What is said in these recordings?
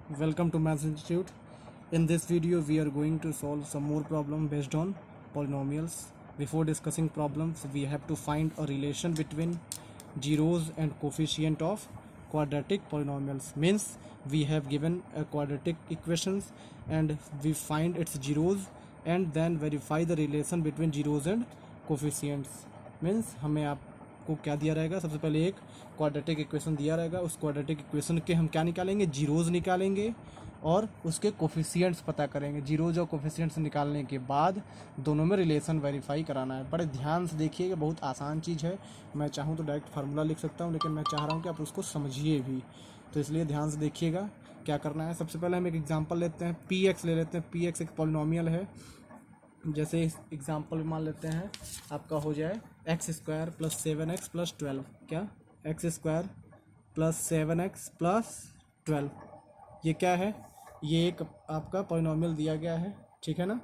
Welcome to Maths Institute. In this video, we are going to solve some more problem based on polynomials. Before discussing problems, we have to find a relation between zeros and coefficient of quadratic polynomials. Means we have given a quadratic equations and we find its zeros and then verify the relation between zeros and coefficients. Means हमें आपको क्या दिया रहेगा, सबसे पहले एक quadratic equation दिया रहेगा, उस क्वाड्रेटिक इक्वेशन के हम क्या निकालेंगे, जीरोज़ निकालेंगे और उसके कोफिशिएंट्स पता करेंगे। जीरोज़ और कोफिशिएंट्स निकालने के बाद दोनों में रिलेशन वेरीफाई कराना है। बड़े ध्यान से देखिएगा, बहुत आसान चीज़ है। मैं चाहूँ तो डायरेक्ट फार्मूला लिख सकता हूँ, लेकिन मैं चाह रहा हूँ कि आप उसको समझिए भी, तो इसलिए ध्यान से देखिएगा क्या करना है। सबसे पहले हम एक एग्जाम्पल लेते हैं, पी एक्स ले लेते हैं। पी एक्स एक पॉलिनोमियल है। जैसे इस एग्जाम्पल मान लेते हैं, आपका हो जाए x square plus 7x plus 12। क्या, x square plus 7x plus 12, ये क्या है, ये एक आपका पॉलिनोमियल दिया गया है, ठीक है ना।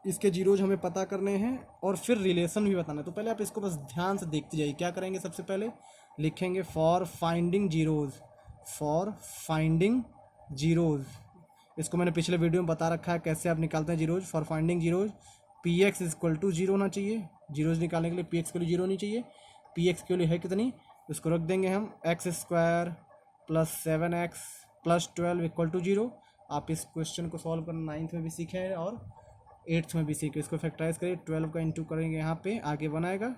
इसके जीरोज हमें पता करने हैं और फिर रिलेशन भी बताना है। तो पहले आप इसको बस ध्यान से देखते जाइए। क्या करेंगे, सबसे पहले लिखेंगे for finding zeros, for finding zeros. इसको मैंने पिछले वीडियो में बता रखा है कैसे आप निकालते हैं zeros. For finding zeros p x equal to zero होना चाहिए। जीरोज निकालने के लिए पी एक्स के लिए जीरो होनी चाहिए। पी एक्स के लिए है कितनी, इसको रख देंगे हम x square plus 7x plus 12 equal to zero. आप इस क्वेश्चन को सॉल्व करना 9th में भी सीखे हैं और 8th में भी सीखे। इसको फैक्टराइज करिए, 12 का इंटू करेंगे यहाँ पे, आगे बनाएगा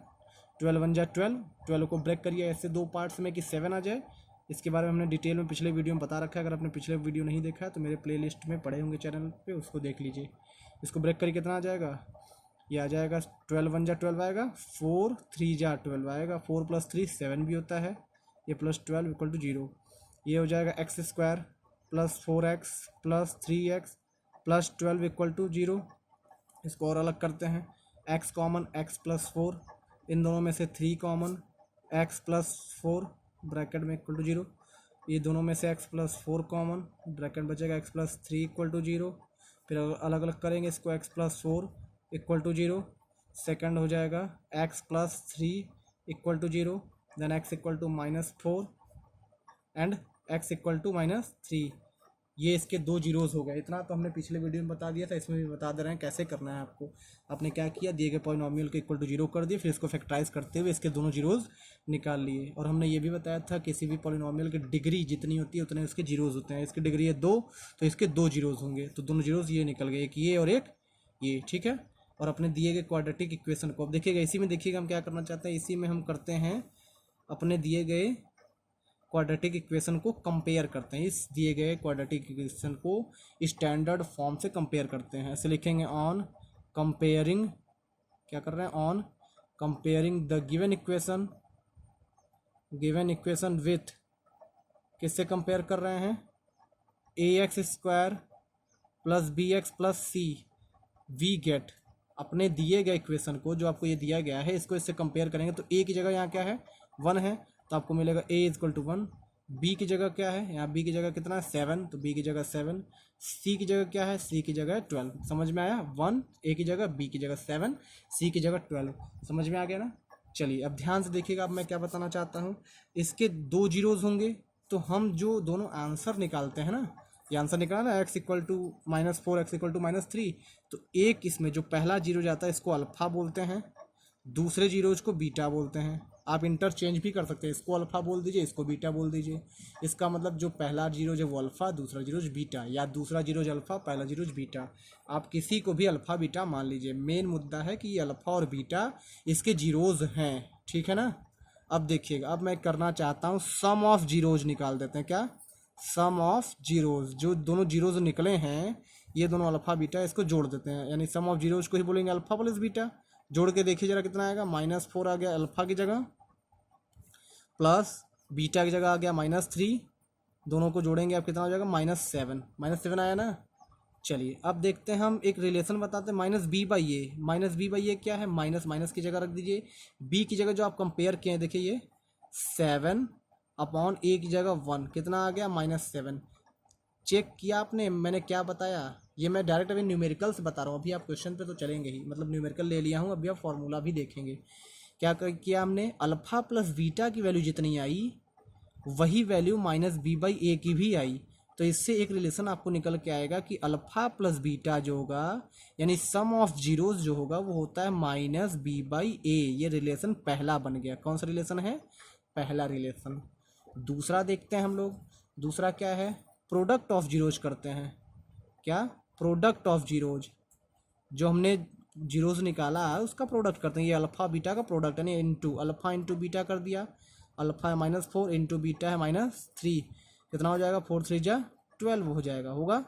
12 वन जा 12। 12 को ब्रेक करिए ऐसे दो पार्ट्स में कि 7 आ जाए। इसके बारे में हमने डिटेल में पिछले वीडियो में बता रखा है। अगर आपने पिछले वीडियो नहीं देखा है तो मेरे प्लेलिस्ट में पड़े होंगे चैनल पे, उसको देख लीजिए। इसको ब्रेक करिए, कितना आ जाएगा, ये आ जाएगा 12 वन जा 12 आएगा, 4 3 जा 12 आएगा, 4 प्लस 3 7 भी होता है, ये प्लस 12 इक्वल टू जीरो। ये हो जाएगा x square plus 4x plus 3x plus 12 equal to zero. इसको और अलग करते हैं, x कॉमन x प्लस 4, इन दोनों में से 3 कॉमन, x प्लस 4 ब्रैकेट में इक्वल टू जीरो। ये दोनों में से x प्लस 4 कॉमन, ब्रैकेट बचेगा x plus 3 equal to zero. फिर अलग अलग करेंगे इसको, x plus 4 equal to zero. Second हो जाएगा x plus 3 equal to zero, then x equal to -4 and x equal to -3। ये इसके दो जीरोज़ हो गए। इतना तो हमने पिछले वीडियो में बता दिया था, इसमें भी बता दे रहे हैं कैसे करना है आपको। आपने क्या किया, दिए गए पॉलिनोमियल के इक्वल टू जीरो कर दिए, फिर इसको फैक्टराइज करते हुए इसके दोनों जीरोज़ निकाल लिए। और हमने ये भी बताया था किसी भी पॉलिनोमियल की डिग्री जितनी होती है उतने उसके जीरोज़ होते हैं। इसकी डिग्री है 2, तो इसके दो जीरोज़ होंगे, तो दोनों जीरोज़ ये निकल गए, एक ये और एक ये, ठीक है। और अपने दिए गए क्वाड्रेटिक इक्वेशन को अब देखिएगा, इसी में देखिएगा हम क्या करना चाहते हैं। इसी में हम करते हैं अपने दिए गए क्वाड्रेटिक इक्वेशन को कंपेयर करते हैं। इस दिए गए क्वाड्रेटिक इक्वेशन को स्टैंडर्ड फॉर्म से कंपेयर करते हैं। ऐसे लिखेंगे ऑन कंपेयरिंग, क्या कर रहे हैं, on comparing the given equation, given equation with, किससे कंपेयर कर रहे हैं, a x square plus b x plus c. We get, अपने दिए गए इक्वेशन को, जो आपको ये दिया गया है, इसको इससे कंपेयर करेंगे तो ए की जगह यहाँ क्या है, 1 है, तो आपको मिलेगा a इक्वल टू 1। बी की जगह क्या है, यहाँ b की जगह कितना है 7, तो b की जगह 7। c की जगह क्या है, c की जगह 12। समझ में आया, 1 a की जगह, b की जगह 7, c की जगह 12। समझ में आ गया ना। चलिए अब ध्यान से देखिएगा, अब मैं क्या बताना चाहता हूँ। इसके दो जीरोज़ होंगे तो हम जो दोनों आंसर निकालते हैं ना, ये आंसर निकाला ना, x equal to -4 x equal to -3, तो एक इसमें जो पहला जीरो जाता है इसको अल्फ़ा बोलते हैं, दूसरे जीरोज को बीटा बोलते हैं। आप इंटरचेंज भी कर सकते हैं, इसको अल्फ़ा बोल दीजिए, इसको बीटा बोल दीजिए। इसका मतलब जो पहला जीरो जो वो अल्फ़ा, दूसरा जीरोज बीटा, या दूसरा जीरोज अल्फ़ा, पहला जीरोज बीटा। आप किसी को भी अल्फ़ा बीटा मान लीजिए। मेन मुद्दा है कि ये अल्फ़ा और बीटा इसके जीरोज हैं, ठीक है ना। अब देखिएगा, अब मैं करना चाहता हूँ सम ऑफ जीरोज निकाल देते हैं। क्या, सम ऑफ जीरोज, जो दोनों जीरोज निकले हैं ये दोनों अल्फ़ा बीटा, इसको जोड़ देते हैं, यानी सम ऑफ जीरोज को ही बोलेंगे अल्फ़ा प्लस बीटा। जोड़ के देखिए जरा कितना आएगा, -4 आ गया अल्फ़ा की जगह, प्लस बीटा की जगह आ गया -3। दोनों को जोड़ेंगे आप कितना हो जाएगा, -7। -7 आया ना। चलिए अब देखते हैं, हम एक रिलेशन बताते हैं, -b/a। -b/a क्या है, माइनस माइनस की जगह रख दीजिए, b की जगह जो आप कंपेयर किए हैं, देखिए ये 7 अपॉन a की जगह 1, कितना आ गया, -7। चेक किया आपने, मैंने क्या बताया, ये मैं डायरेक्ट अभी न्यूमेरिकल से बता रहा हूँ। अभी आप क्वेश्चन पे तो चलेंगे ही, मतलब न्यूमेरिकल ले लिया हूँ, अभी आप फॉर्मूला भी देखेंगे। क्या किया हमने, अल्फ़ा प्लस बीटा की वैल्यू जितनी आई वही वैल्यू -b/a की भी आई। तो इससे एक रिलेशन आपको निकल के आएगा कि अल्फा प्लस बीटा जो होगा यानी सम ऑफ जीरोज जो होगा वो होता है माइनस बी बाई ए। ये रिलेशन पहला बन गया। कौन सा रिलेशन है? पहला रिलेशन। दूसरा देखते हैं हम लोग। दूसरा क्या है? प्रोडक्ट ऑफ जीरोज करते हैं। क्या? Product of zeros. जो हमने जीरोज निकाला है उसका प्रोडक्ट करते हैं। ये अल्फा बीटा का प्रोडक्ट है, इंटू अल्फा इंटू बीटा कर दिया। अल्फा है -4 इंटू बीटा है -3, कितना हो जाएगा? 4 3 जा 12 हो जाएगा, होगा।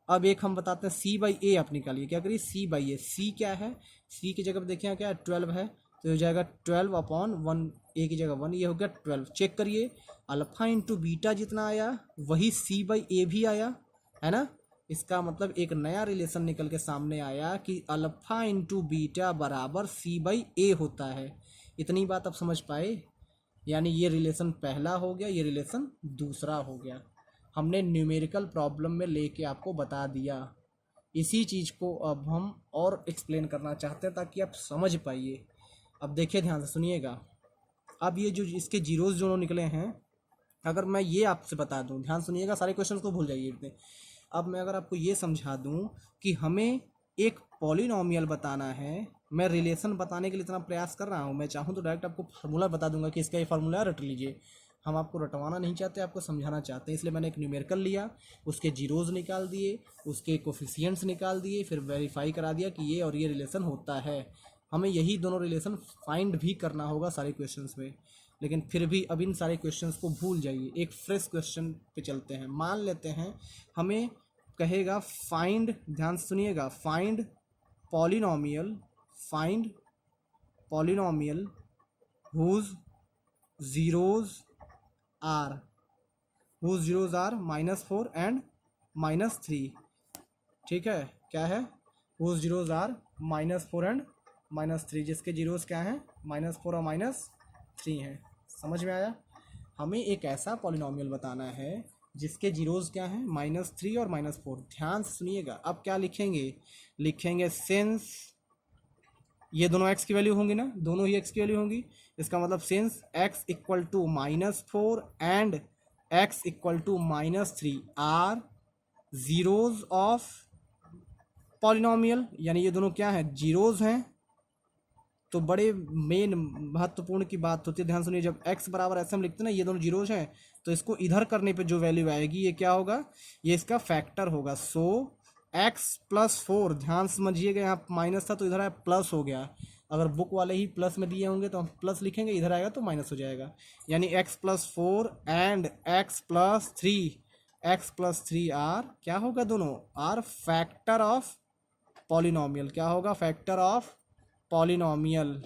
अब एक हम बताते हैं सी बाई ए आप निकालिए। क्या करिए? सी बाई ए। सी क्या है? सी की जगह पर देखिए क्या है? 12 है, तो हो जाएगा 12/1। ए की जगह 1, ये हो गया 12। चेक करिए, अल्फा इंटू बीटा जितना आया वही सी बाई ए भी आया है ना। इसका मतलब एक नया रिलेशन निकल के सामने आया कि अल्फा इंटू बीटा बराबर सी बाई ए होता है। इतनी बात आप समझ पाए? यानी ये रिलेशन पहला हो गया, ये रिलेशन दूसरा हो गया। हमने न्यूमेरिकल प्रॉब्लम में लेके आपको बता दिया। इसी चीज़ को अब हम और एक्सप्लेन करना चाहते हैं ताकि आप समझ पाइए। अब देखिए, ध्यान से सुनिएगा। अब ये जो इसके जीरोज जो निकले हैं, अगर मैं ये आपसे बता दूं, ध्यान सुनिएगा, सारे क्वेश्चन को भूल जाइए इतने। अब मैं अगर आपको ये समझा दूं कि हमें एक पॉलिनॉमियल बताना है, मैं रिलेशन बताने के लिए इतना प्रयास कर रहा हूं। मैं चाहूं तो डायरेक्ट आपको फार्मूला बता दूंगा कि इसका ये फार्मूला रट लीजिए। हम आपको रटवाना नहीं चाहते, आपको समझाना चाहते हैं। इसलिए मैंने एक न्यूमेरिकल लिया, उसके जीरोज निकाल दिए, उसके कोफिशिएंट्स निकाल दिए, फिर वेरीफाई करा दिया कि ये और ये रिलेशन होता है। हमें यही दोनों रिलेशन फाइंड भी करना होगा सारे क्वेश्चंस में। लेकिन फिर भी अब इन सारे क्वेश्चंस को भूल जाइए, एक फ्रेश क्वेश्चन पे चलते हैं। मान लेते हैं हमें कहेगा फाइंड, ध्यान से सुनिएगा, find polynomial, find polynomial whose zeros are, whose zeros are -4 and -3। ठीक है, क्या है? हुज जीरोज आर -4 एंड -3, जिसके जीरोज क्या हैं? -4 और -3 हैं। समझ में आया? हमें एक ऐसा पॉलिनॉमियल बताना है जिसके जीरोज क्या हैं? -3 और -4। ध्यान से सुनिएगा। अब क्या लिखेंगे? लिखेंगे सिंस, ये दोनों x की वैल्यू होंगी ना, दोनों ही x की वैल्यू होंगी। इसका मतलब since x equal to -4 and x equal to -3 are zeros of polynomial, यानी ये दोनों क्या हैं? जीरोज हैं। तो बड़े मेन महत्वपूर्ण की बात होती है, ध्यान सुनिए। जब x बराबर ऐसे हम लिखते हैं ना, ये दोनों जीरोज हैं, तो इसको इधर करने पे जो वैल्यू आएगी ये क्या होगा? ये इसका फैक्टर होगा। सो x + 4, ध्यान समझिएगा, यहाँ माइनस था तो इधर आया प्लस हो गया। अगर बुक वाले ही प्लस में दिए होंगे तो हम प्लस लिखेंगे, इधर आएगा तो माइनस हो जाएगा। यानी x + 4 एंड x + 3 आर क्या होगा? दोनों आर फैक्टर ऑफ पॉलिनॉमियल। क्या होगा? Factor of polynomial.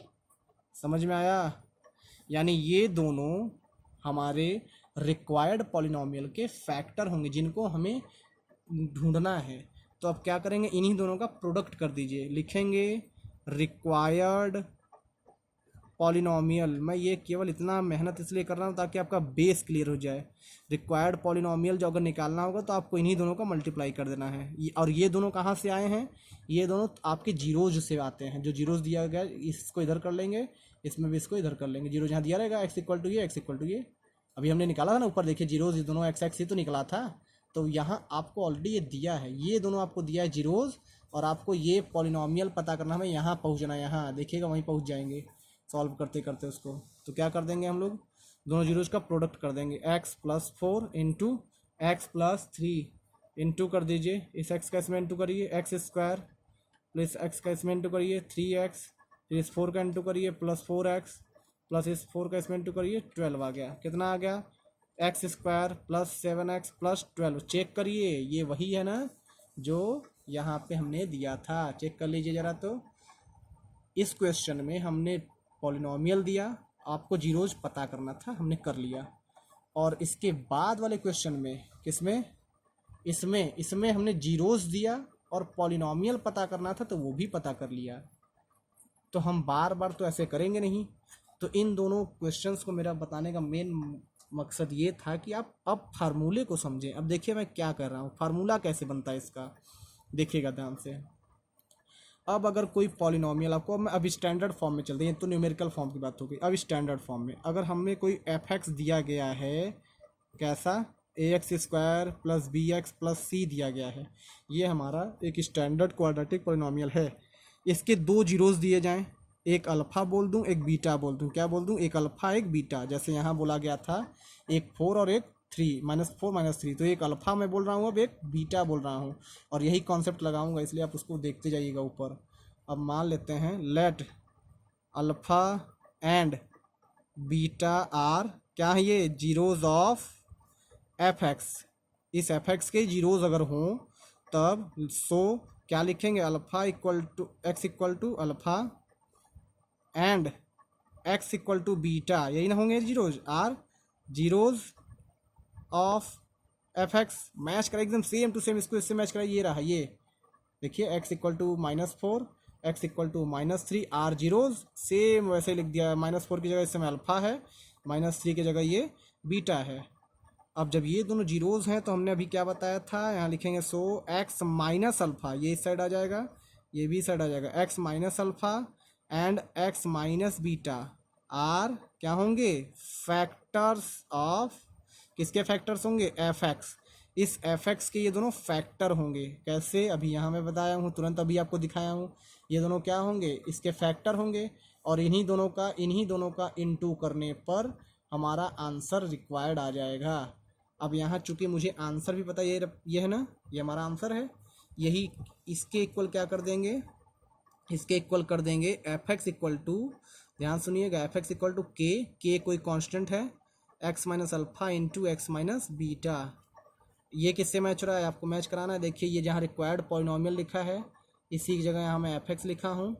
समझ में आया? यानी ये दोनों हमारे रिक्वायर्ड पॉलिनॉमियल के फैक्टर होंगे जिनको हमें ढूंढना है। तो अब क्या करेंगे? इन्हीं दोनों का प्रोडक्ट कर दीजिए। लिखेंगे रिक्वायर्ड पॉलिनॉमियल। मैं ये केवल इतना मेहनत इसलिए कर रहा हूँ ताकि आपका बेस क्लियर हो जाए। रिक्वायर्ड पॉलिनॉमियल जो अगर निकालना होगा तो आपको इन्हीं दोनों का मल्टीप्लाई कर देना है। और ये दोनों कहाँ से आए हैं? ये दोनों आपके जीरोज से आते हैं। जो जीरोज दिया गया इसको इधर कर लेंगे, इसमें भी इसको इधर कर लेंगे। जीरो जहाँ दिया रहेगा x इक्वल टू ये, x इक्वल टू ये। अभी हमने निकाला था ना ऊपर, देखिए जीरोज, ये दोनों x ही तो निकला था। तो यहाँ आपको ऑलरेडी ये दिया है, ये दोनों आपको दिया है जीरोज, और आपको ये पॉलिनॉमियल पता करना, हमें यहाँ पहुँचना है। यहाँ देखिएगा, वहीं पहुँच जाएंगे सॉल्व करते करते उसको। तो क्या कर देंगे हम लोग? दोनों जीरोज का प्रोडक्ट कर देंगे। x + 4 इंटू x + 3 इंटू कर दीजिए। इस x का इसमें इंटू करिए, x² प्लस x का इसमें इंटू करिए 3x, फिर इस 4 का इंटू करिए +4x, प्लस इस 4 का इसमें इंटू करिए 12 आ गया। कितना आ गया? x² + 7x + 12। चेक करिए, ये वही है ना जो यहाँ पे हमने दिया था। चेक कर लीजिए ज़रा। तो इस क्वेश्चन में हमने पॉलिनॉमियल दिया, आपको जीरोज पता करना था, हमने कर लिया। और इसके बाद वाले क्वेश्चन में, किसमें? इसमें हमने जीरोज दिया और पॉलिनॉमियल पता करना था, तो वो भी पता कर लिया। तो हम बार बार तो ऐसे करेंगे नहीं। तो इन दोनों क्वेश्चंस को मेरा बताने का मेन मकसद ये था कि आप अब फार्मूले को समझें। अब देखिए मैं क्या कर रहा हूँ, फार्मूला कैसे बनता है इसका, देखिएगा ध्यान से। अब अगर कोई पॉलिनॉमियल आपको, मैं अभी स्टैंडर्ड फॉर्म में चलते हैं, तो न्यूमेरिकल फॉर्म की बात होगी। अब स्टैंडर्ड फॉर्म में अगर हमें कोई f(x) दिया गया है, कैसा? A x square plus b x plus c दिया गया है। ये हमारा एक स्टैंडर्ड क्वाड्रेटिक पोलिनोमियल है। इसके दो जीरोस दिए जाएं, एक अल्फ़ा बोल दूं एक बीटा बोल दूं। क्या बोल दूं? एक अल्फ़ा एक बीटा। जैसे यहाँ बोला गया था एक 4 और एक 3, -4 -3, तो एक अल्फ़ा मैं बोल रहा हूँ, अब एक बीटा बोल रहा हूँ, और यही कॉन्सेप्ट लगाऊंगा, इसलिए आप उसको देखते जाइएगा ऊपर। अब मान लेते हैं let alpha and beta are क्या है? ये जीरोज ऑफ एफ एक्स। इस एफ एक्स के जीरोज अगर हों तब सो क्या लिखेंगे? Alpha equal to x equal to alpha and x equal to beta, यही ना होंगे zeros? Are zeros of f x. Match करा एकदम सेम टू सेम, इसको इससे मैच करा, ये रहा। ये देखिए x equal to -4, x equal to -3, are zeros same वैसे ही लिख दिया। -4 की जगह इस समय अल्फ़ा है, -3 की जगह ये बीटा है। अब जब ये दोनों जीरोज हैं तो हमने अभी क्या बताया था? यहाँ लिखेंगे सो एक्स माइनस अल्फ़ा, ये इस साइड आ जाएगा, ये भी साइड आ जाएगा। X minus alpha and x minus beta are क्या होंगे? फैक्टर्स ऑफ, किसके फैक्टर्स होंगे? F x. इस एफ एक्स के ये दोनों फैक्टर होंगे। कैसे? अभी यहाँ मैं बताया हूँ, तुरंत अभी आपको दिखाया हूँ। ये दोनों क्या होंगे? इसके फैक्टर होंगे, और इन्हीं दोनों का इनटू करने पर हमारा आंसर रिक्वायर्ड आ जाएगा। अब यहाँ चूंकि मुझे आंसर भी पता ये है ना, ये हमारा आंसर है। यही इसके इक्वल क्या कर देंगे? इसके इक्वल कर देंगे एफ एक्स इक्वल टू, ध्यान सुनिएगा, एफ एक्स इक्वल टू के कोई कांस्टेंट है, x minus alpha into x minus beta. ये किससे मैच हो रहा है? आपको मैच कराना है। देखिए ये जहाँ रिक्वायर्ड पॉलिनोमियल लिखा है, इसी की जगह यहाँ मैं एफ एक्स लिखा हूँ,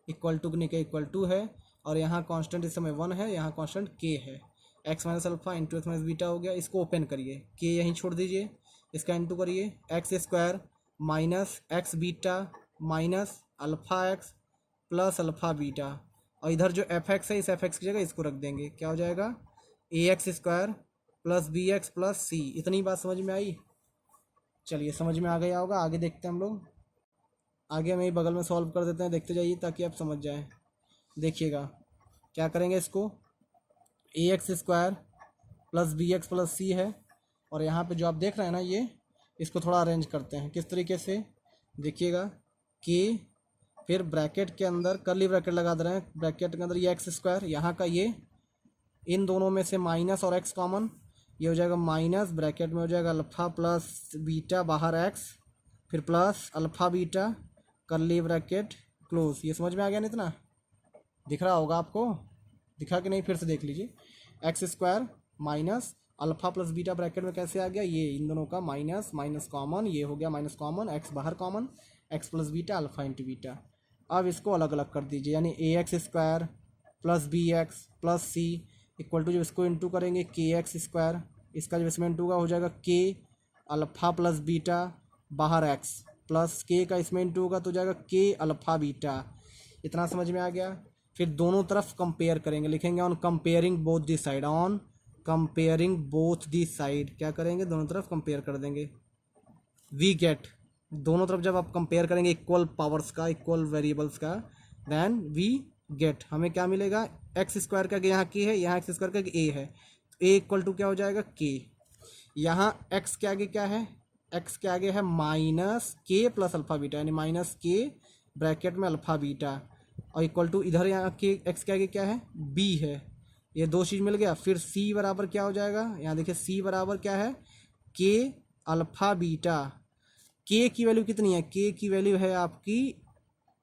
इक्वल टू के इक्वल टू है, और यहाँ कांस्टेंट इस समय 1 है, यहाँ कांस्टेंट के है। X minus alpha into x minus beta हो गया। इसको ओपन करिए, के यहीं छोड़ दीजिए, इसका इंटू करिए, x square minus x beta minus alpha x plus alpha beta, और इधर जो एफ एक्स है इस एफ एक्स की जगह इसको रख देंगे। क्या हो जाएगा? A x square plus b x plus c. इतनी बात समझ में आई? चलिए समझ में आ गया होगा, आगे देखते हैं हम लोग। आगे हम यही बगल में सॉल्व कर देते हैं, देखते जाइए ताकि आप समझ जाएं। देखिएगा क्या करेंगे, इसको a x square plus b x plus c है, और यहाँ पे जो आप देख रहे हैं ना, ये इसको थोड़ा अरेंज करते हैं। किस तरीके से? देखिएगा, के फिर ब्रैकेट के अंदर कर्ली ब्रैकेट लगा दे रहे हैं, ब्रैकेट के अंदर ये एक्स स्क्वायर, यहाँ का ये, इन दोनों में से माइनस और एक्स कॉमन, ये हो जाएगा माइनस, ब्रैकेट में हो जाएगा अल्फ़ा प्लस बीटा, बाहर एक्स, फिर plus alpha beta, curly bracket close. ये समझ में आ गया ना? इतना दिख रहा होगा आपको, दिखा कि नहीं? फिर से देख लीजिए, x square minus alpha plus beta, bracket में कैसे आ गया? ये इन दोनों का माइनस माइनस कॉमन, ये हो गया माइनस कॉमन, एक्स बाहर common, x plus beta alpha into beta. अब इसको अलग अलग कर दीजिए, यानी a x square plus b x plus c equal to, जब इसको इंटू करेंगे के एक्स स्क्वायर, इसका जब इसमें इंटू का हो जाएगा के अल्फ़ा प्लस बीटा, बाहर एक्स, प्लस के का इसमें इंटू होगा तो हो जाएगा के अल्फ़ा बीटा। इतना समझ में आ गया? फिर दोनों तरफ कंपेयर करेंगे, लिखेंगे on comparing both the side, on comparing both the side. क्या करेंगे? दोनों तरफ कंपेयर कर देंगे। वी गेट, दोनों तरफ जब आप कंपेयर करेंगे इक्वल पावर्स का, इक्वल वेरिएबल्स का, देन वी गेट, हमें क्या मिलेगा? एक्स स्क्वायर का यहाँ के है, यहाँ एक्स स्क्वायर का ए है, ए इक्वल टू क्या हो जाएगा? के। यहाँ एक्स के आगे क्या है? एक्स के आगे है माइनस के प्लस अल्फ़ा बीटा, यानी माइनस के ब्रैकेट में अल्फ़ा बीटा, और इक्वल टू इधर यहाँ के एक्स के आगे क्या है? बी है। ये दो चीज़ मिल गया। फिर सी बराबर क्या हो जाएगा? यहाँ देखिए सी बराबर क्या है? के अल्फ़ा बीटा। के की वैल्यू कितनी है? के की वैल्यू है आपकी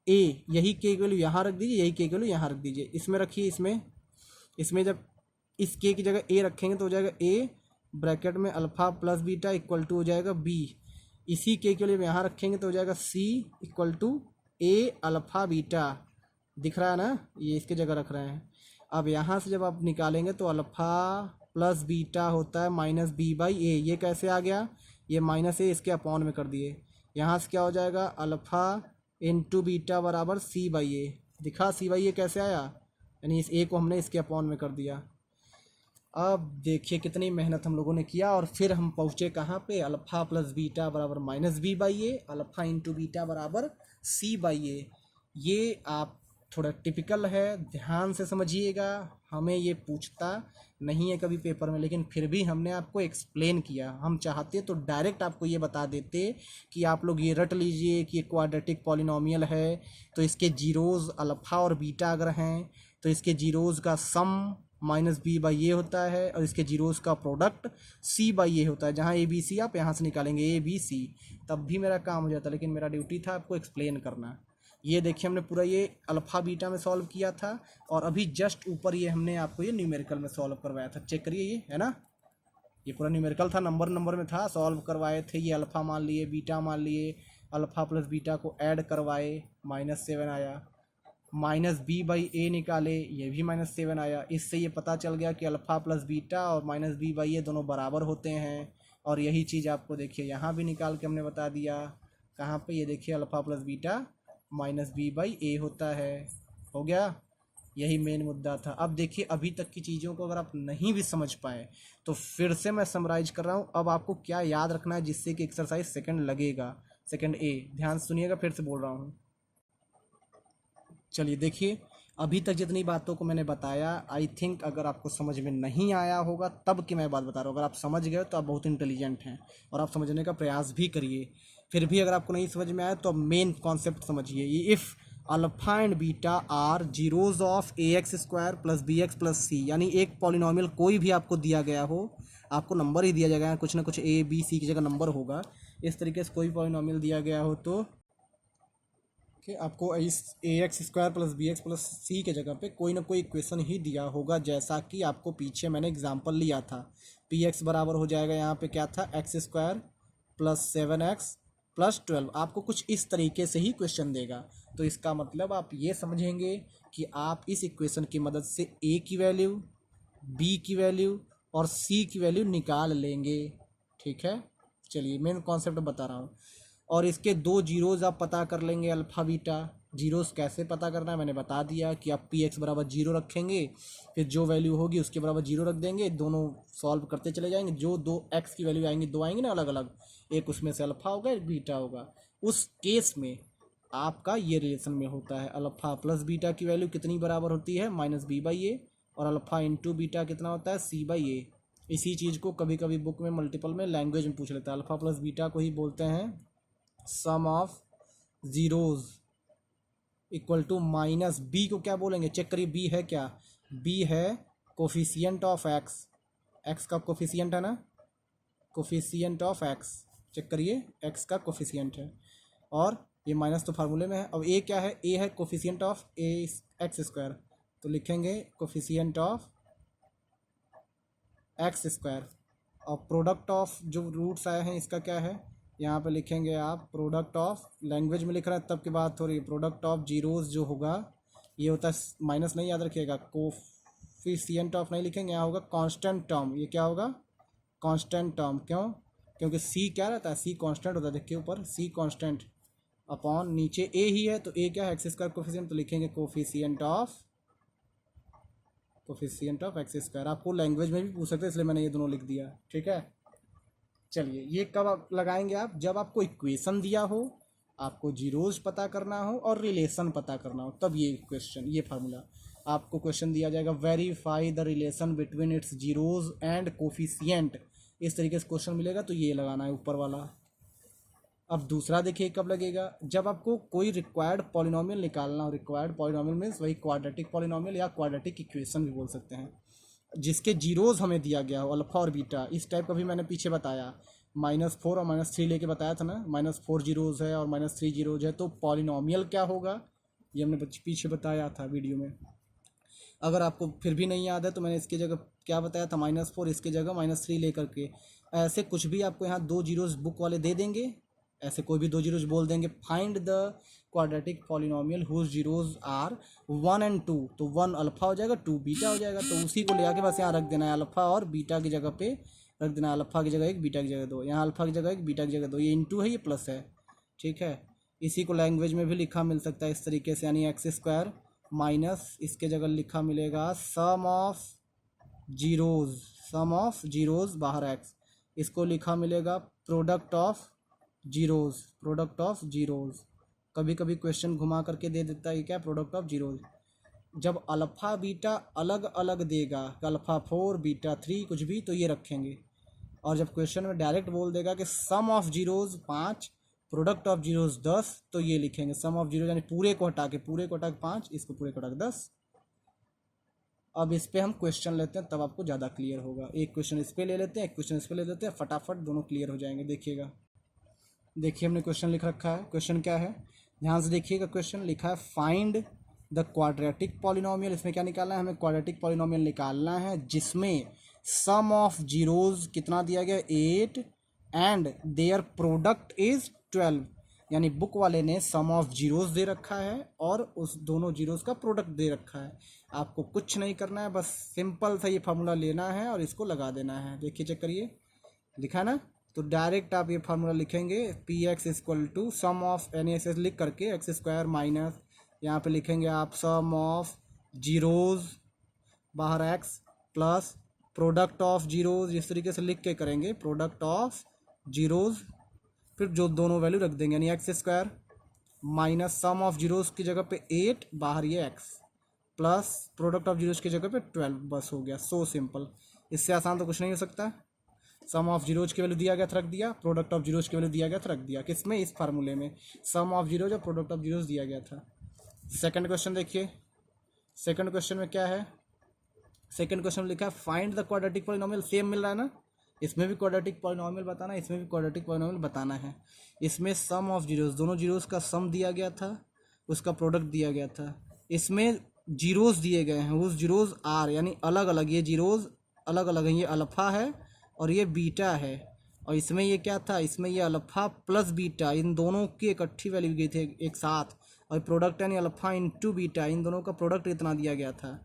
ए, यही के की वैल्यू यहाँ रख दीजिए, यही के की वैल्यू यहाँ रख दीजिए, इसमें रखिए, इसमें जब इस के की जगह ए रखेंगे तो हो जाएगा ए ब्रैकेट में alpha plus beta equal to हो जाएगा बी। इसी के वैल्यू यहाँ रखेंगे तो हो जाएगा c equal to a alpha beta. दिख रहा है ना? ये इसके जगह रख रहे हैं। अब यहाँ से जब आप निकालेंगे तो अल्फ़ा प्लस बीटा होता है माइनस बी बाई ए। ये कैसे आ गया? ये माइनस ए इसके अपॉन में कर दिए। यहाँ से क्या हो जाएगा? अल्फ़ा इंटू बीटा बराबर सी बाई ए। दिखा सी बाई ए कैसे आया? यानी इस ए को हमने इसके अपॉन में कर दिया। अब देखिए कितनी मेहनत हम लोगों ने किया, और फिर हम पहुँचे कहाँ पे? अल्फ़ा प्लस बीटा बराबर minus b by a, alpha into beta बराबर सी बाई ए। ये आप थोड़ा टिपिकल है, ध्यान से समझिएगा। हमें ये पूछता नहीं है कभी पेपर में, लेकिन फिर भी हमने आपको एक्सप्लेन किया। हम चाहते तो डायरेक्ट आपको ये बता देते कि आप लोग ये रट लीजिए कि ये क्वाड्रेटिक पॉलिनोमियल है, तो इसके जीरोज़ अल्फ़ा और बीटा अगर हैं तो इसके जीरोज़ का सम माइनस बी बाई ए होता है, और इसके जीरोज़ का प्रोडक्ट सी बाई ए होता है। जहाँ ए बी सी आप यहाँ से निकालेंगे ए बी सी, तब भी मेरा काम हो जाता, लेकिन मेरा ड्यूटी था आपको एक्सप्लेन करना। ये देखिए हमने पूरा ये अल्फ़ा बीटा में सॉल्व किया था, और अभी जस्ट ऊपर ये हमने आपको ये न्यूमेरिकल में सॉल्व करवाया था। चेक करिए, ये है ना, ये पूरा न्यूमेरिकल था, नंबर नंबर में था, सॉल्व करवाए थे। ये अल्फ़ा मान लिए, बीटा मान लिए, अल्फ़ा प्लस बीटा को ऐड करवाए, -7 आया। माइनस बी बाई ए निकाले, ये भी -7 आया। इससे ये पता चल गया कि अल्फ़ा प्लस बीटा और माइनस बी बाई ए दोनों बराबर होते हैं। और यही चीज़ आपको देखिए यहाँ भी निकाल के हमने बता दिया। कहाँ पे, ये देखिए alpha plus beta minus b by a होता है। हो गया, यही मेन मुद्दा था। अब देखिए अभी तक की चीज़ों को अगर आप नहीं भी समझ पाए तो फिर से मैं समराइज कर रहा हूँ। अब आपको क्या याद रखना है जिससे कि एक्सरसाइज सेकंड लगेगा, सेकंड ए। ध्यान सुनिएगा, फिर से बोल रहा हूँ। चलिए देखिए, अभी तक जितनी बातों को मैंने बताया, आई थिंक अगर आपको समझ में नहीं आया होगा तब की मैं बात बता रहा हूँ। अगर आप समझ गए तो आप बहुत इंटेलिजेंट हैं और आप समझने का प्रयास भी करिए। फिर भी अगर आपको नहीं समझ में आया तो मेन कॉन्सेप्ट समझिए। ये if alpha and beta are zeros of a x square plus b x plus c, यानी एक पॉलिनोमियल कोई भी आपको दिया गया हो, आपको नंबर ही दिया जाएगा, कुछ ना कुछ ए बी सी की जगह नंबर होगा। इस तरीके से कोई पॉलिनोमियल दिया गया हो तो कि आपको इस a x square plus b x plus c के जगह पे कोई ना कोई इक्वेशन ही दिया होगा, जैसा कि आपको पीछे मैंने एग्जांपल लिया था। पी एक्स बराबर हो जाएगा यहाँ पे क्या था, x square plus 7x plus 12। आपको कुछ इस तरीके से ही क्वेश्चन देगा। तो इसका मतलब आप ये समझेंगे कि आप इस इक्वेशन की मदद से ए की वैल्यू, बी की वैल्यू और सी की वैल्यू निकाल लेंगे। ठीक है, चलिए मेन कॉन्सेप्ट बता रहा हूँ। और इसके दो जीरोज़ आप पता कर लेंगे, अल्फ़ा बीटा। जीरोज़ कैसे पता करना है मैंने बता दिया कि आप पी एक्स बराबर 0 रखेंगे, फिर जो वैल्यू होगी उसके बराबर 0 रख देंगे, दोनों सॉल्व करते चले जाएंगे। जो दो एक्स की वैल्यू आएंगी, दो आएंगी ना अलग अलग, एक उसमें से अल्फ़ा होगा एक बीटा होगा। उस केस में आपका ये रिलेशन में होता है, अल्फ़ा प्लस बीटा की वैल्यू कितनी बराबर होती है, माइनस बी बाई ए, और अल्फ़ा इंटू बीटा कितना होता है, सी बाई ए। इसी चीज़ को कभी कभी बुक में मल्टीपल में लैंग्वेज में पूछ लेता है। अल्फ़ा प्लस बीटा को ही बोलते हैं sum of zeros, equal to minus b को क्या बोलेंगे, चेक करिए बी है क्या, बी है कोफिशियंट ऑफ एक्स। एक्स का कोफिशियंट है ना, कोफिशियंट ऑफ एक्स, चेक करिए एक्स का कोफिशियंट है, और ये माइनस तो फार्मूले में है। अब ए क्या है, ए है coefficient of a x square, तो लिखेंगे कोफिशियंट ऑफ एक्स स्क्वायर। और प्रोडक्ट ऑफ जो रूट्स आए हैं इसका क्या है, यहाँ पे लिखेंगे आप प्रोडक्ट ऑफ, लैंग्वेज में लिख रहे हैं तब की बात हो रही है, प्रोडक्ट ऑफ जीरोज जो होगा ये होता है माइनस, नहीं याद रखिएगा, कोफिशियंट ऑफ नहीं लिखेंगे, यहाँ होगा कांस्टेंट टर्म। ये क्या होगा, कांस्टेंट टर्म। क्यों, क्योंकि सी क्या रहता है, सी कांस्टेंट होता है। देखिए ऊपर सी कांस्टेंट, अपॉन नीचे ए ही है, तो ए क्या है, एक्स स्क्वायर कोफिशियंट, तो लिखेंगे कोफिशियंट ऑफ एक्स स्क्वायर। आपको लैंग्वेज में भी पूछ सकते हैं, इसलिए मैंने ये दोनों लिख दिया। ठीक है, चलिए ये कब आप लगाएंगे, आप जब आपको इक्वेशन दिया हो, आपको जीरोज पता करना हो और रिलेशन पता करना हो, तब ये क्वेश्चन, ये फार्मूला आपको क्वेश्चन दिया जाएगा, verify the relation between its zeros and coefficient. इस तरीके से क्वेश्चन मिलेगा, तो ये लगाना है ऊपर वाला। अब दूसरा देखिए कब लगेगा, जब आपको कोई रिक्वायर्ड पॉलिनोमियल निकालना हो। रिक्वायर्ड पॉलिनोमियल मीन्स वही क्वाड्रेटिक पॉलिनोमियल या क्वाड्रेटिक इक्वेशन भी बोल सकते हैं, जिसके जीरोज हमें दिया गया हो, अल्फा और बीटा। इस टाइप का भी मैंने पीछे बताया, -4 और -3 लेके बताया था ना, -4 जीरोज है और -3 जीरोज है, तो पॉलिनोमियल क्या होगा ये हमने पीछे बताया था वीडियो में। अगर आपको फिर भी नहीं याद है तो मैंने इसकी जगह क्या बताया था, -4, इसकी जगह -3 लेकर के। ऐसे कुछ भी आपको यहाँ दो जीरोज बुक वाले दे देंगे, ऐसे कोई भी दो जीरोज बोल देंगे, find the quadratic polynomial whose zeros are 1 and 2, तो 1 अल्फा हो जाएगा, 2 बीटा हो जाएगा। तो उसी को ले आके बस यहाँ रख देना है, अल्फा और बीटा की जगह पे रख देना है, अल्फा की जगह 1 बीटा की जगह 2, यहाँ अल्फा की जगह 1 बीटा की जगह 2, ये इंटू है ये प्लस है। ठीक है, इसी को लैंग्वेज में भी लिखा मिल सकता है इस तरीके से, यानी एक्स स्क्वायर माइनस इसके जगह लिखा मिलेगा सम ऑफ जीरोज बाहर एक्स, इसको लिखा मिलेगा प्रोडक्ट ऑफ जीरोज कभी कभी क्वेश्चन घुमा करके दे देता है क्या, प्रोडक्ट ऑफ जीरोज। जब अल्फ़ा बीटा अलग अलग देगा, अल्फ़ा 4 बीटा 3 कुछ भी, तो ये रखेंगे। और जब क्वेश्चन में डायरेक्ट बोल देगा कि sum of zeros 5, product of zeros 10, तो ये लिखेंगे सम ऑफ जीरोज, यानी पूरे को हटा के 5, इसको पूरे को हटा के 10। अब इस पे हम क्वेश्चन लेते हैं, तब आपको ज़्यादा क्लियर होगा। एक क्वेश्चन इस पे ले लेते हैं, एक क्वेश्चन इस पे ले लेते हैं, फटाफट दोनों क्लियर हो जाएंगे। देखिएगा, देखिए हमने क्वेश्चन लिख रखा है। क्वेश्चन क्या है, ध्यान से देखिएगा। क्वेश्चन लिखा है फाइंड द क्वाड्रेटिक पॉलिनोमियल। इसमें क्या निकालना है, हमें क्वाड्रेटिक पॉलिनोमियल निकालना है जिसमें सम ऑफ जीरोज कितना दिया गया, 8, एंड देयर प्रोडक्ट इज 12। यानी बुक वाले ने सम ऑफ जीरोज दे रखा है और उस दोनों जीरोज का प्रोडक्ट दे रखा है। आपको कुछ नहीं करना है, बस सिंपल सा ये फार्मूला लेना है और इसको लगा देना है। देखिए चेक करिए, लिखा ना, तो डायरेक्ट आप ये फार्मूला लिखेंगे, p x equal to sum of n s लिख करके एक्स स्क्वायर माइनस, यहाँ पे लिखेंगे आप सम ऑफ जीरोज बाहर x plus product of zeros, इस तरीके से लिख के करेंगे प्रोडक्ट ऑफ जीरोज, फिर जो दोनों वैल्यू रख देंगे, यानी x square minus sum of zeros की जगह पे 8, बाहर ये x, plus product of zeros की जगह पे 12। बस हो गया, सो सिंपल। इससे आसान तो कुछ नहीं हो सकता। सम ऑफ जीरोज की वैल्यू दिया गया था, रख दिया, प्रोडक्ट ऑफ जीरोज की वैल्यू दिया गया था, रख दिया। किसमें, इस फार्मूले में सम ऑफ जीरोज और प्रोडक्ट ऑफ जीरोज दिया गया था। सेकंड क्वेश्चन देखिए, सेकंड क्वेश्चन में क्या है, सेकंड क्वेश्चन में लिखा है find the quadratic polynomial. Same मिल रहा है ना, इसमें भी क्वाड्रेटिक पॉलिनोमियल बताना है, इसमें भी क्वाड्रेटिक पॉलिनोमियल बताना है। इसमें सम ऑफ जीरोज, दोनों जीरोज का सम दिया गया था, उसका प्रोडक्ट दिया गया था। इसमें जीरोज दिए गए हैं, उस जीरोज आर, यानी अलग अलग, ये जीरोज अलग अलग हैं, ये अल्फ़ा है और ये बीटा है। और इसमें ये क्या था, इसमें ये अल्फ़ा प्लस बीटा, इन दोनों की इकट्ठी वैल्यू गई थी एक साथ, और प्रोडक्ट यानी अल्फ़ा इंटू बीटा, इन दोनों का प्रोडक्ट इतना दिया गया था।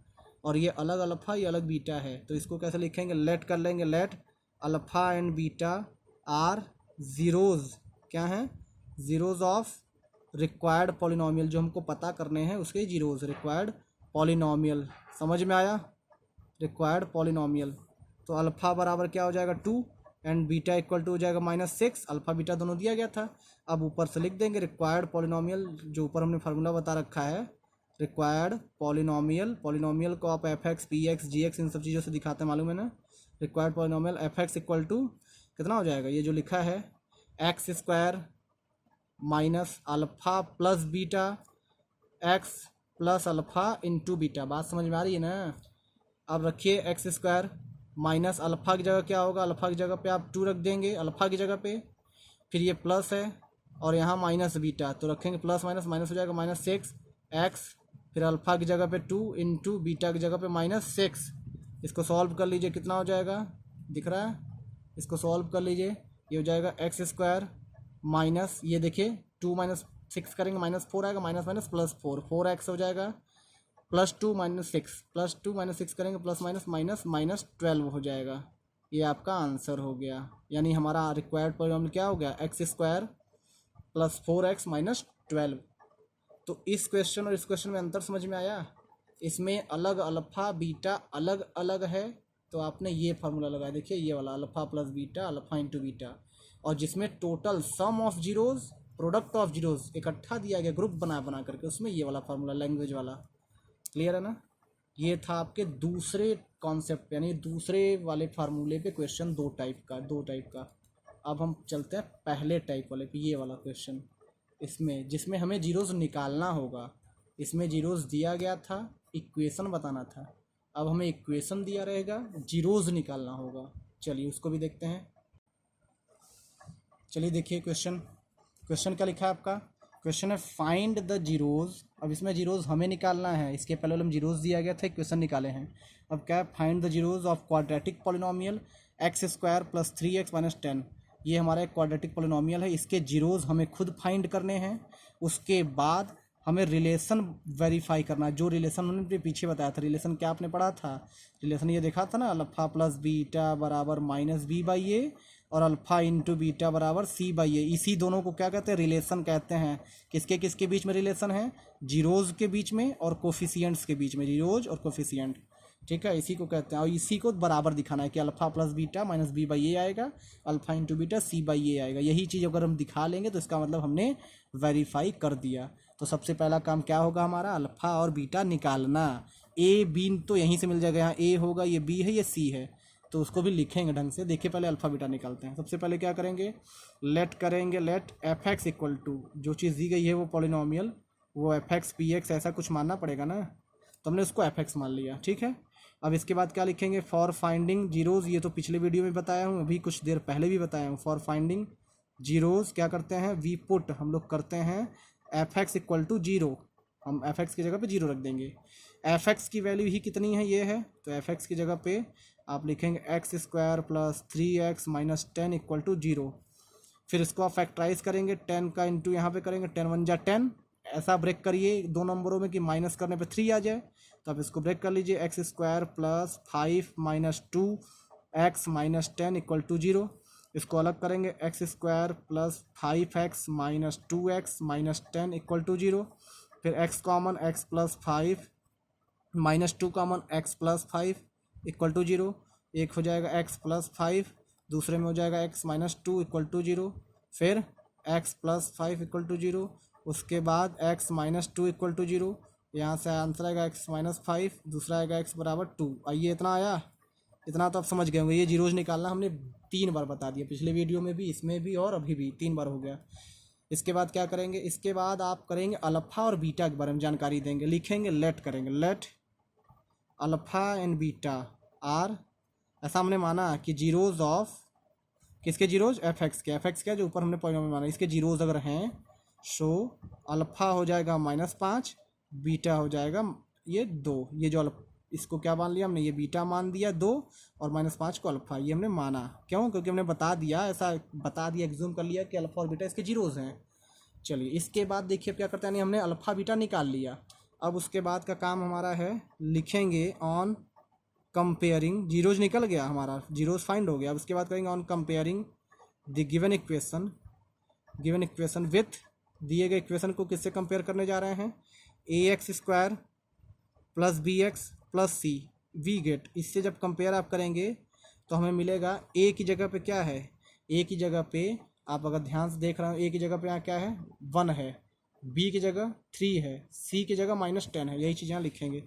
और ये अलग अल्फ़ा, ये अलग बीटा है, तो इसको कैसे लिखेंगे, लेट कर लेंगे, let alpha and beta are zeros, क्या हैं, जीरोज ऑफ रिक्वायर्ड पॉलिनोमियल, जो हमको पता करने हैं उसके जीरोज, रिक्वायर्ड पॉलिनोमियल। समझ में आया, रिक्वायर्ड पॉलिनोमियल। तो अल्फ़ा बराबर क्या हो जाएगा 2 एंड बीटा इक्वल टू हो जाएगा -6। अल्फ़ा बीटा दोनों दिया गया था। अब ऊपर से लिख देंगे रिक्वायर्ड पॉलिनोमियल, जो ऊपर हमने फार्मूला बता रखा है, रिक्वायर्ड पॉलिनोमियल। पॉलिनोमियल को आप f x, p x, g x, इन सब चीज़ों से दिखाते हैं, मालूम है ना। Required polynomial f x equal to कितना हो जाएगा, ये जो लिखा है x square minus alpha plus beta x plus alpha into beta. बात समझ में आ रही है ना। अब रखिए एक्स स्क्वायर माइनस अल्फ़ा की जगह क्या होगा, अल्फ़ा की जगह पे आप 2 रख देंगे, अल्फ़ा की जगह पे, फिर ये प्लस है और यहाँ माइनस बीटा, तो रखेंगे प्लस माइनस, माइनस हो जाएगा -6 एक्स, फिर अल्फ़ा की जगह पे 2 इंटू बीटा की जगह पे -6। इसको सॉल्व कर लीजिए, कितना हो जाएगा, दिख रहा है, इसको सॉल्व कर लीजिए, ये हो जाएगा एक्स स्क्वायर माइनस, ये देखिए 2 - 6 करेंगे -4 आएगा, माइनस माइनस प्लस 4x हो जाएगा, +2 - 6, +2 - 6 करेंगे प्लस माइनस माइनस -12 हो जाएगा। ये आपका आंसर हो गया। यानी हमारा रिक्वायर्ड पॉलिनोमियल क्या हो गया, x square plus 4x minus 12। तो इस क्वेश्चन और इस क्वेश्चन में अंतर समझ में आया। इसमें अलग अल्फ़ा बीटा अलग अलग है, तो आपने ये फार्मूला लगाया, देखिए ये वाला alpha plus beta, alpha into beta, और जिसमें total sum of zeros, product of zeros इकट्ठा दिया गया ग्रुप बना बना करके, उसमें ये वाला फार्मूला, लैंग्वेज वाला। क्लियर है ना। ये था आपके दूसरे कॉन्सेप्ट, यानी दूसरे वाले फार्मूले पे क्वेश्चन, दो टाइप का। अब हम चलते हैं पहले टाइप वाले पे, ये वाला क्वेश्चन, इसमें जिसमें हमें जीरोज निकालना होगा। इसमें जीरोज दिया गया था, इक्वेशन बताना था, अब हमें इक्वेशन दिया रहेगा, जीरोज निकालना होगा। चलिए उसको भी देखते हैं। चलिए देखिए क्वेश्चन क्या लिखा है आपका। क्वेश्चन है फाइंड द जीरोज। अब इसमें जीरोज हमें निकालना है, इसके पहले हम जीरोज दिया गया था, इक्वेशन निकाले हैं। अब क्या है, find the zeros of quadratic polynomial x square plus 3x minus 10। ये हमारा एक क्वाड्रेटिक पॉलिनोमियल है, इसके जीरोज हमें खुद फाइंड करने हैं। उसके बाद हमें रिलेशन वेरीफाई करना है, जो रिलेशन हमने पीछे बताया था। रिलेशन क्या आपने पढ़ा था, रिलेशन ये देखा था ना, अल्फ़ा प्लस बीटा बराबर -b/a और अल्फ़ा इंटू बीटा बराबर c/a। इसी दोनों को क्या कहते हैं, रिलेशन कहते हैं। किसके किसके बीच में रिलेशन है, जीरोज के बीच में और कोफिशिएंट्स के बीच में, जीरोज और कोफिशिएंट। ठीक है, इसी को कहते हैं। और इसी को बराबर दिखाना है कि alpha plus beta minus b by a आएगा, alpha into beta c by a आएगा। यही चीज़ अगर हम दिखा लेंगे तो इसका मतलब हमने वेरीफाई कर दिया। तो सबसे पहला काम क्या होगा हमारा, अल्फा और बीटा निकालना। ए बी तो यहीं से मिल जाएगा, यहाँ ए होगा, ये बी है, ये सी है, तो उसको भी लिखेंगे ढंग से। देखिए पहले अल्फा बीटा निकालते हैं। सबसे पहले क्या करेंगे, लेट करेंगे, let f x equal to, जो चीज़ दी गई है वो पॉलिनोमियल, वो एफ एक्स पी एक्स ऐसा कुछ मानना पड़ेगा ना, तो हमने उसको एफ एक्स मान लिया। ठीक है, अब इसके बाद क्या लिखेंगे, फॉर फाइंडिंग जीरोज़, ये तो पिछले वीडियो में बताया हूँ, अभी कुछ देर पहले भी बताया हूँ। फॉर फाइंडिंग जीरोज़ क्या करते हैं, वी पुट, हम लोग करते हैं f x equal to zero, हम एफ एक्स की जगह पे जीरो रख देंगे। एफ एक्स की वैल्यू ही कितनी है, ये है, तो एफ एक्स की जगह पे आप लिखेंगे x square plus 3x minus 10 equal to zero. फिर इसको आप फैक्टराइज करेंगे, 10 का इंटू यहाँ पे करेंगे, 10 वन जा 10, ऐसा ब्रेक करिए दो नंबरों में कि माइनस करने पे 3 आ जाए, तो आप इसको ब्रेक कर लीजिए, x square plus 5 minus 2x minus 10 equal to zero. इसको अलग करेंगे, x square plus 5x minus 2x minus 10 equal to zero. फिर x common, x plus 5 minus 2 common, x plus 5 equal to zero. एक हो जाएगा x plus 5, दूसरे में हो जाएगा x minus 2 equal to zero. फिर x plus 5 equal to zero, उसके बाद x minus 2 equal to zero. यहाँ से आंसर आएगा x माइनस 5, दूसरा आएगा x बराबर 2। आइए इतना आया, इतना तो आप समझ गए होंगे। ये जीरोज निकालना हमने 3 बार बता दिया, पिछले वीडियो में भी, इसमें भी, और अभी भी 3 बार हो गया। इसके बाद क्या करेंगे, इसके बाद आप करेंगे अल्फा और बीटा के बारे में जानकारी देंगे, लिखेंगे लेट करेंगे, let alpha and beta are, ऐसा हमने माना कि जीरोज ऑफ, किसके जीरोज, एफ एक्स के, एफ एक्स क्या जो ऊपर हमने पॉइंट में माना, इसके जीरोज अगर हैं, सो अल्फा हो जाएगा -5, बीटा हो जाएगा ये 2, ये जो इसको क्या मान लिया हमने, ये बीटा मान दिया 2, और -5 को अल्फा, ये हमने माना। क्यों, क्योंकि हमने बता दिया, ऐसा बता दिया, एग्जूम कर लिया कि अल्फा और बीटा इसके जीरोज हैं। चलिए इसके बाद देखिए क्या करते हैं, हमने अल्फा बीटा निकाल लिया। अब उसके बाद का काम हमारा है, लिखेंगे ऑन कंपेयरिंग, जीरोज निकल गया हमारा, जीरोज फाइंड हो गया। अब उसके बाद करेंगे on comparing the given equation, given equation with, दिए गए इक्वेशन को किससे कंपेयर करने जा रहे हैं, a x square plus b x plus c we get. इससे जब कंपेयर आप करेंगे तो हमें मिलेगा, ए की जगह पे क्या है, ए की जगह पे आप अगर ध्यान से देख रहे हो, ए की जगह पे यहाँ क्या है, 1 है, बी की जगह 3 है, सी की जगह -10 है, यही चीज़ यहाँ लिखेंगे।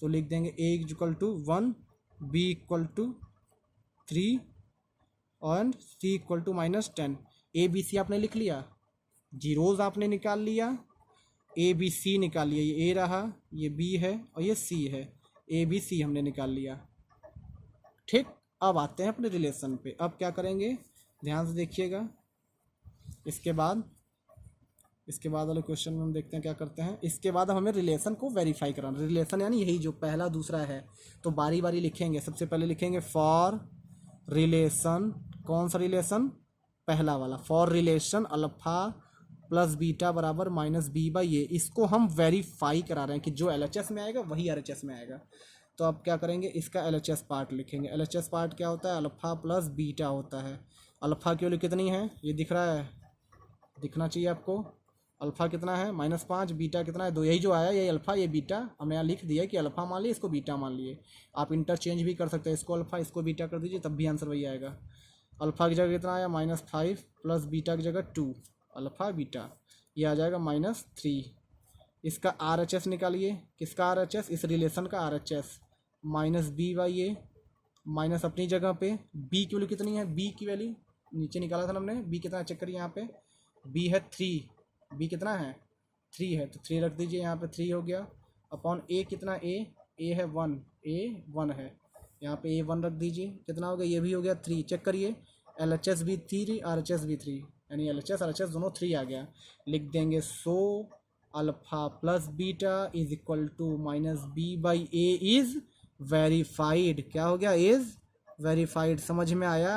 तो लिख देंगे a equal to 1, b equal to 3 और c equal to -10। A b c आपने लिख लिया, जीरोज आपने निकाल लिया, ए बी सी निकाल लिया, ये ए रहा, ये बी है और ये सी है, ए बी सी हमने निकाल लिया। ठीक, अब आते हैं अपने रिलेशन पे। अब क्या करेंगे, ध्यान से देखिएगा। इसके बाद वाले क्वेश्चन में हम देखते हैं क्या करते हैं। इसके बाद हमें रिलेशन को वेरीफाई कराना, रिलेशन यानी यही जो पहला दूसरा है, तो बारी बारी लिखेंगे। सबसे पहले लिखेंगे फॉर रिलेशन, कौन सा रिलेशन, पहला वाला, for relation alpha plus beta बराबर -b/a। इसको हम वेरीफाई करा रहे हैं कि जो LHS में आएगा वही RHS में आएगा। तो अब क्या करेंगे, इसका LHS पार्ट लिखेंगे। LHS पार्ट क्या होता है, अल्फा प्लस बीटा होता है। अल्फा की वैल्यू कितनी है, ये दिख रहा है, दिखना चाहिए आपको, अल्फा कितना है -5, बीटा कितना है 2, यही जो आया यही अल्फा ये बीटा, हमने यहाँ लिख दिया कि अल्फा मान लिए, इसको बीटा मान लिए। आप इंटरचेंज भी कर सकते हैं, इसको अल्फा इसको बीटा कर दीजिए, तब भी आंसर वही आएगा। अल्फा की जगह कितना आया -5 प्लस बीटा की जगह 2, अल्फा बीटा, ये आ जाएगा -3। इसका RHS निकालिए, किसका RHS, इस रिलेशन का RHS, -b/a माइनस अपनी जगह पे, b की वैल्यू कितनी है, b की वैल्यू नीचे निकाला था हमने, b कितना चेक करिए, यहाँ पे b है 3, b कितना है 3 है, तो 3 रख दीजिए यहाँ पे, 3 हो गया, अपॉन a कितना, a है 1, a 1 है, यहाँ पे a 1 रख दीजिए, कितना हो गया, ये भी हो गया 3, चेक करिए, LHS भी 3, RHS भी 3, यानी LHS RHS दोनों 3 आ गया। लिख देंगे so alpha plus beta is equal to -b/a is verified. क्या हो गया, इज वेरीफाइड। समझ में आया,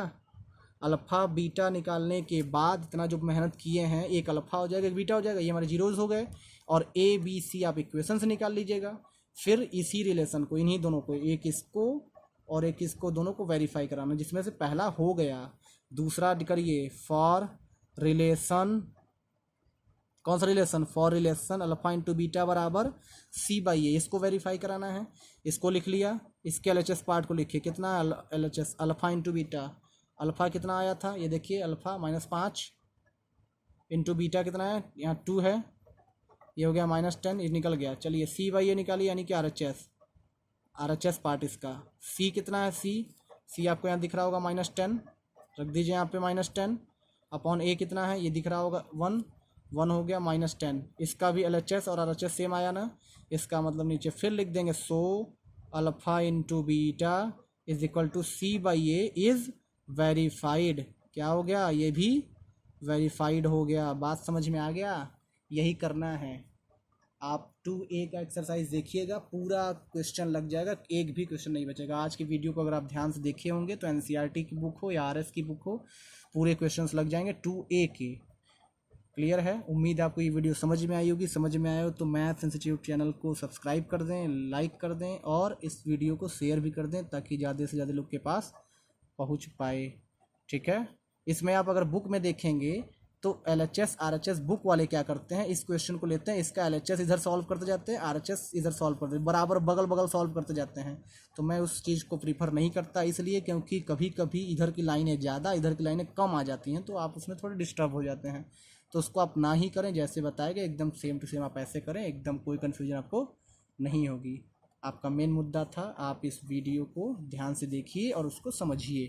अल्फा बीटा निकालने के बाद इतना जो मेहनत किए हैं, एक अल्फा हो जाएगा एक बीटा हो जाएगा, ये हमारे जीरोज हो गए, और ए बी सी आप इक्वेशन से निकाल लीजिएगा। फिर इसी रिलेशन को, इन्हीं दोनों को, एक इसको और एक इसको, दोनों को वेरीफाई कराना, जिसमें से पहला हो गया, दूसरा करिए फॉर रिलेशन कौन सा relation, for relation alpha into beta बराबर सी बाई ए, इसको वेरीफाई कराना है। इसको लिख लिया, इसके एलएचएस पार्ट को लिखिए, कितना LHS, alpha into beta, alpha कितना आया था ये देखिए, अल्फा -5 इंटू बीटा कितना है, यहाँ 2 है, ये हो गया -10, ये निकल गया। चलिए सी बाई ए निकालिए, यानी कि आर एच एस पार्ट इसका, सी कितना है, सी आपको यहाँ दिख रहा होगा -10, रख दीजिए यहाँ पे -10 अपॉन ए कितना है, ये दिख रहा होगा 1 हो गया -10, इसका भी एलएचएस और आरएचएस सेम आया ना, इसका मतलब नीचे फिर लिख देंगे, so alpha into beta is equal to c by a is verified. क्या हो गया, ये भी वेरीफाइड हो गया। बात समझ में आ गया, यही करना है। आप 2A का एक्सरसाइज देखिएगा, पूरा क्वेश्चन लग जाएगा, एक भी क्वेश्चन नहीं बचेगा। आज की वीडियो को अगर आप ध्यान से देखे होंगे तो एनसीईआरटी की बुक हो या आरएस की बुक हो, पूरे क्वेश्चंस लग जाएंगे 2A के। क्लियर है, उम्मीद है आपको ये वीडियो समझ में आई होगी। समझ में आया हो तो मैथ्स इंस्टीट्यूट चैनल को सब्सक्राइब कर दें, लाइक कर दें और इस वीडियो को शेयर भी कर दें, ताकि ज़्यादा से ज़्यादा लोग के पास पहुंच पाए। ठीक है, इसमें आप अगर बुक में देखेंगे तो एलएचएस आरएचएस बुक वाले क्या करते हैं, इस क्वेश्चन को लेते हैं, इसका एलएचएस इधर सॉल्व करते जाते हैं, आरएचएस इधर सॉल्व करते, बराबर बगल बगल सॉल्व करते जाते हैं। तो मैं उस चीज़ को प्रीफर नहीं करता, इसलिए क्योंकि कभी कभी इधर की लाइनें ज़्यादा, इधर की लाइनें कम आ जाती हैं, तो आप उसमें थोड़े डिस्टर्ब हो जाते हैं। तो उसको आप ना ही करें, जैसे बताएगा एकदम सेम टू सेम आप ऐसे करें, एकदम कोई कन्फ्यूजन आपको नहीं होगी। आपका मेन मुद्दा था, आप इस वीडियो को ध्यान से देखिए और उसको समझिए।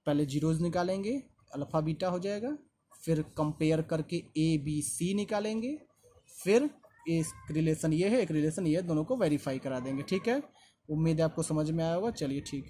पहले जीरोज़ निकालेंगे, अल्फ़ा बीटा हो जाएगा, फिर कंपेयर करके ए बी सी निकालेंगे, फिर एक रिलेशन ये है, एक रिलेशन ये है, दोनों को वेरीफाई करा देंगे। ठीक है, उम्मीद है आपको समझ में आया होगा। चलिए ठीक है।